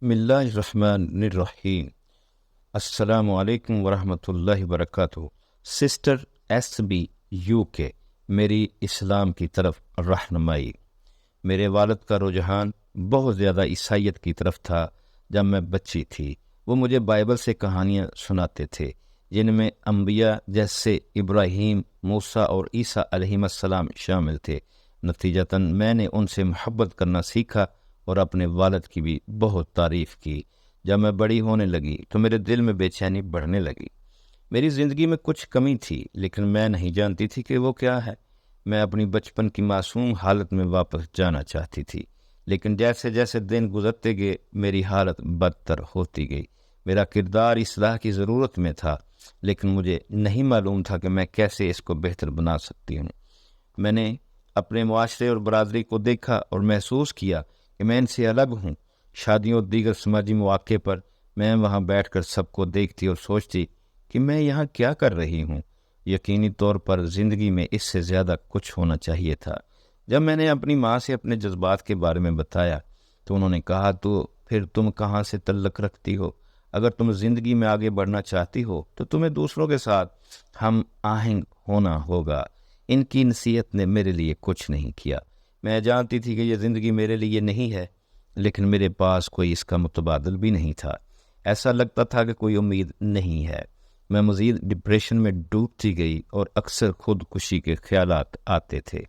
بسم اللہ الرحمن الرحیم۔ السلام علیکم ورحمۃ اللہ وبرکاتہ۔ سسٹر ایس بی یو کے میری اسلام کی طرف رہنمائی۔ میرے والد کا رجحان بہت زیادہ عیسائیت کی طرف تھا۔ جب میں بچی تھی وہ مجھے بائبل سے کہانیاں سناتے تھے جن میں انبیاء جیسے ابراہیم، موسیٰ اور عیسیٰ علیہ السلام شامل تھے۔ نتیجتاً میں نے ان سے محبت کرنا سیکھا اور اپنے والد کی بھی بہت تعریف کی۔ جب میں بڑی ہونے لگی تو میرے دل میں بے چینی بڑھنے لگی۔ میری زندگی میں کچھ کمی تھی لیکن میں نہیں جانتی تھی کہ وہ کیا ہے۔ میں اپنی بچپن کی معصوم حالت میں واپس جانا چاہتی تھی، لیکن جیسے جیسے دن گزرتے گئے میری حالت بدتر ہوتی گئی۔ میرا کردار اصلاح کی ضرورت میں تھا، لیکن مجھے نہیں معلوم تھا کہ میں کیسے اس کو بہتر بنا سکتی ہوں۔ میں نے اپنے معاشرے اور برادری کو دیکھا اور محسوس کیا کہ میں ان سے الگ ہوں۔ شادیوں اور دیگر سماجی مواقع پر میں وہاں بیٹھ کر سب کو دیکھتی اور سوچتی کہ میں یہاں کیا کر رہی ہوں۔ یقینی طور پر زندگی میں اس سے زیادہ کچھ ہونا چاہیے تھا۔ جب میں نے اپنی ماں سے اپنے جذبات کے بارے میں بتایا تو انہوں نے کہا، تو پھر تم کہاں سے تعلق رکھتی ہو؟ اگر تم زندگی میں آگے بڑھنا چاہتی ہو تو تمہیں دوسروں کے ساتھ ہم آہنگ ہونا ہوگا۔ ان کی نصیحت نے میرے لیے کچھ نہیں کیا۔ میں جانتی تھی کہ یہ زندگی میرے لیے نہیں ہے، لیکن میرے پاس کوئی اس کا متبادل بھی نہیں تھا۔ ایسا لگتا تھا کہ کوئی امید نہیں ہے۔ میں مزید ڈپریشن میں ڈوبتی گئی اور اکثر خودکشی کے خیالات آتے تھے۔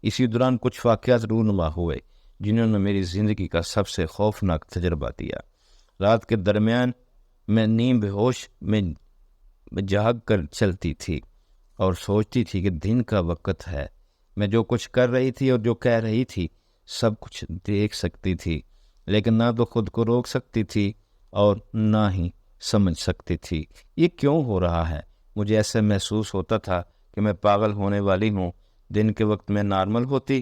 اسی دوران کچھ واقعات رونما ہوئے جنہوں نے میری زندگی کا سب سے خوفناک تجربہ دیا۔ رات کے درمیان میں نیم بے ہوش میں جاگ کر چلتی تھی اور سوچتی تھی کہ دن کا وقت ہے۔ میں جو کچھ کر رہی تھی اور جو کہہ رہی تھی سب کچھ دیکھ سکتی تھی، لیکن نہ تو خود کو روک سکتی تھی اور نہ ہی سمجھ سکتی تھی یہ کیوں ہو رہا ہے۔ مجھے ایسا محسوس ہوتا تھا کہ میں پاگل ہونے والی ہوں۔ دن کے وقت میں نارمل ہوتی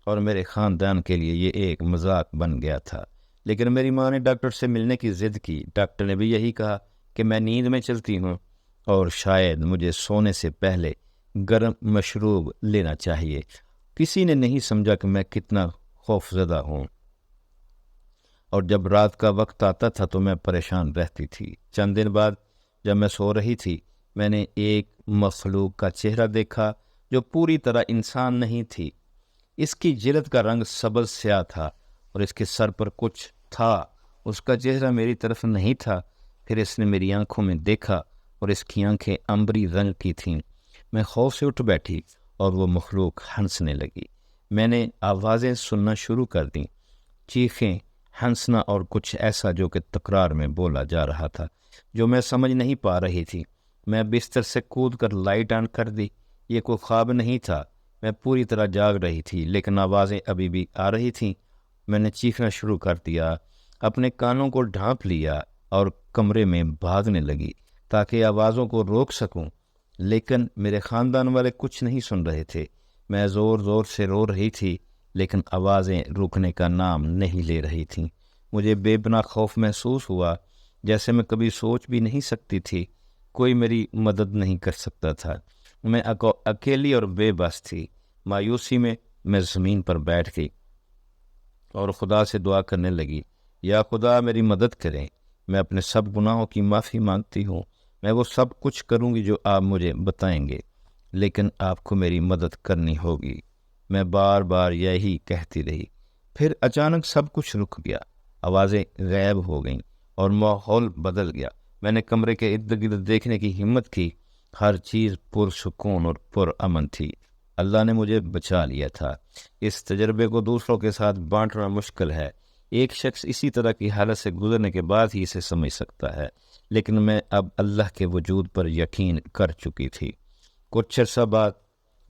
اور میرے خاندان کے لیے یہ ایک مذاق بن گیا تھا، لیکن میری ماں نے ڈاکٹر سے ملنے کی ضد کی۔ ڈاکٹر نے بھی یہی کہا کہ میں نیند میں چلتی ہوں اور شاید مجھے سونے سے پہلے گرم مشروب لینا چاہیے۔ کسی نے نہیں سمجھا کہ میں کتنا خوف زدہ ہوں، اور جب رات کا وقت آتا تھا تو میں پریشان رہتی تھی۔ چند دن بعد جب میں سو رہی تھی میں نے ایک مخلوق کا چہرہ دیکھا جو پوری طرح انسان نہیں تھی۔ اس کی جلد کا رنگ سبز سیاہ تھا اور اس کے سر پر کچھ تھا۔ اس کا چہرہ میری طرف نہیں تھا۔ پھر اس نے میری آنکھوں میں دیکھا اور اس کی آنکھیں امبری رنگ کی تھیں۔ میں خوف سے اٹھ بیٹھی اور وہ مخلوق ہنسنے لگی۔ میں نے آوازیں سننا شروع کر دیں، چیخیں، ہنسنا اور کچھ ایسا جو کہ تکرار میں بولا جا رہا تھا جو میں سمجھ نہیں پا رہی تھی۔ میں بستر سے کود کر لائٹ آن کر دی۔ یہ کوئی خواب نہیں تھا، میں پوری طرح جاگ رہی تھی، لیکن آوازیں ابھی بھی آ رہی تھیں۔ میں نے چیخنا شروع کر دیا، اپنے کانوں کو ڈھانپ لیا اور کمرے میں بھاگنے لگی تاکہ آوازوں کو روک سکوں، لیکن میرے خاندان والے کچھ نہیں سن رہے تھے۔ میں زور زور سے رو رہی تھی لیکن آوازیں رکنے کا نام نہیں لے رہی تھیں۔ مجھے بے پناہ خوف محسوس ہوا، جیسے میں کبھی سوچ بھی نہیں سکتی تھی۔ کوئی میری مدد نہیں کر سکتا تھا۔ میں اکیلی اور بے بس تھی۔ مایوسی میں میں زمین پر بیٹھ گئی اور خدا سے دعا کرنے لگی، یا خدا میری مدد کریں، میں اپنے سب گناہوں کی معافی مانگتی ہوں۔ میں وہ سب کچھ کروں گی جو آپ مجھے بتائیں گے، لیکن آپ کو میری مدد کرنی ہوگی۔ میں بار بار یہی کہتی رہی۔ پھر اچانک سب کچھ رک گیا، آوازیں غائب ہو گئیں اور ماحول بدل گیا۔ میں نے کمرے کے ارد گرد دیکھنے کی ہمت کی۔ ہر چیز پرسکون اور پرامن تھی۔ اللہ نے مجھے بچا لیا تھا۔ اس تجربے کو دوسروں کے ساتھ بانٹنا مشکل ہے۔ ایک شخص اسی طرح کی حالت سے گزرنے کے بعد ہی اسے سمجھ سکتا ہے، لیکن میں اب اللہ کے وجود پر یقین کر چکی تھی۔ کچھ عرصہ بعد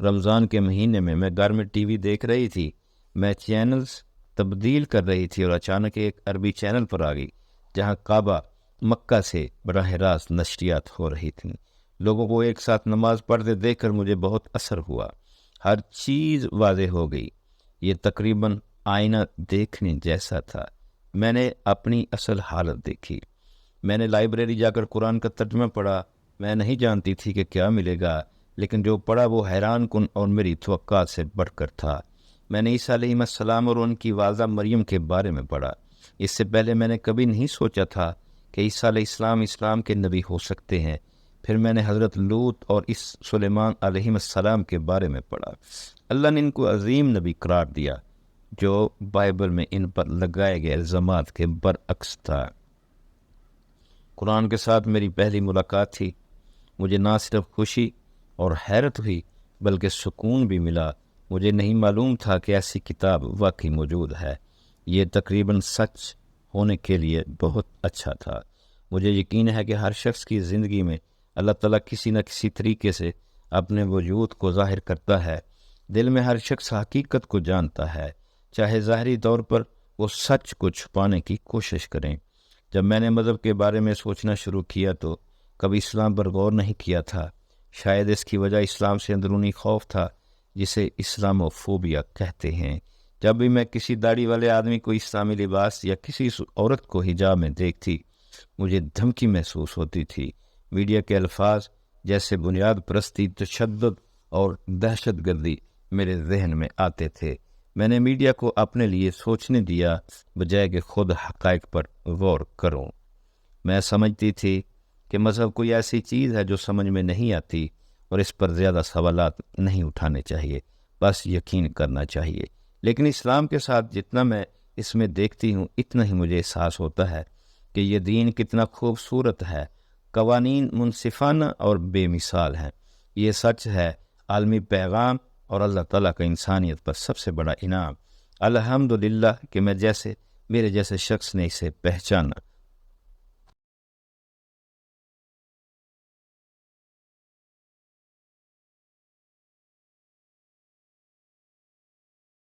رمضان کے مہینے میں گھر میں ٹی وی دیکھ رہی تھی۔ میں چینلز تبدیل کر رہی تھی اور اچانک ایک عربی چینل پر آ گئی جہاں کعبہ مکہ سے براہ راست نشریات ہو رہی تھیں۔ لوگوں کو ایک ساتھ نماز پڑھتے دیکھ کر مجھے بہت اثر ہوا۔ ہر چیز واضح ہو گئی۔ یہ تقریباً آئینہ دیکھنے جیسا تھا۔ میں نے اپنی اصل حالت دیکھی۔ میں نے لائبریری جا کر قرآن کا ترجمہ پڑھا۔ میں نہیں جانتی تھی کہ کیا ملے گا، لیکن جو پڑھا وہ حیران کن اور میری توقعات سے بڑھ کر تھا۔ میں نے عیسیٰ علیہ السلام اور ان کی والدہ مریم کے بارے میں پڑھا۔ اس سے پہلے میں نے کبھی نہیں سوچا تھا کہ عیسیٰ علیہ السلام اسلام کے نبی ہو سکتے ہیں۔ پھر میں نے حضرت لوط اور اس سلیمان علیہ السلام کے بارے میں پڑھا۔ اللہ نے ان کو عظیم نبی قرار دیا، جو بائبل میں ان پر لگائے گئے الزامات کے برعکس تھا۔ قرآن کے ساتھ میری پہلی ملاقات تھی۔ مجھے نہ صرف خوشی اور حیرت ہوئی بلکہ سکون بھی ملا۔ مجھے نہیں معلوم تھا کہ ایسی کتاب واقعی موجود ہے۔ یہ تقریباً سچ ہونے کے لیے بہت اچھا تھا۔ مجھے یقین ہے کہ ہر شخص کی زندگی میں اللہ تعالیٰ کسی نہ کسی طریقے سے اپنے وجود کو ظاہر کرتا ہے۔ دل میں ہر شخص حقیقت کو جانتا ہے، چاہے ظاہری طور پر وہ سچ کو چھپانے کی کوشش کریں۔ جب میں نے مذہب کے بارے میں سوچنا شروع کیا تو کبھی اسلام پر غور نہیں کیا تھا۔ شاید اس کی وجہ اسلام سے اندرونی خوف تھا، جسے اسلاموفوبیا کہتے ہیں۔ جب بھی میں کسی داڑھی والے آدمی کو اسلامی لباس یا کسی عورت کو حجاب میں دیکھتی، مجھے دھمکی محسوس ہوتی تھی۔ میڈیا کے الفاظ جیسے بنیاد پرستی، تشدد اور دہشت گردی میرے ذہن میں آتے تھے۔ میں نے میڈیا کو اپنے لیے سوچنے دیا بجائے کہ خود حقائق پر غور کروں۔ میں سمجھتی تھی کہ مذہب کوئی ایسی چیز ہے جو سمجھ میں نہیں آتی اور اس پر زیادہ سوالات نہیں اٹھانے چاہیے، بس یقین کرنا چاہیے۔ لیکن اسلام کے ساتھ جتنا میں اس میں دیکھتی ہوں، اتنا ہی مجھے احساس ہوتا ہے کہ یہ دین کتنا خوبصورت ہے۔ قوانین منصفانہ اور بے مثال ہیں۔ یہ سچ ہے، عالمی پیغام اور اللہ تعالیٰ کا انسانیت پر سب سے بڑا انعام۔ الحمدللہ کہ میرے جیسے شخص نے اسے پہچانا۔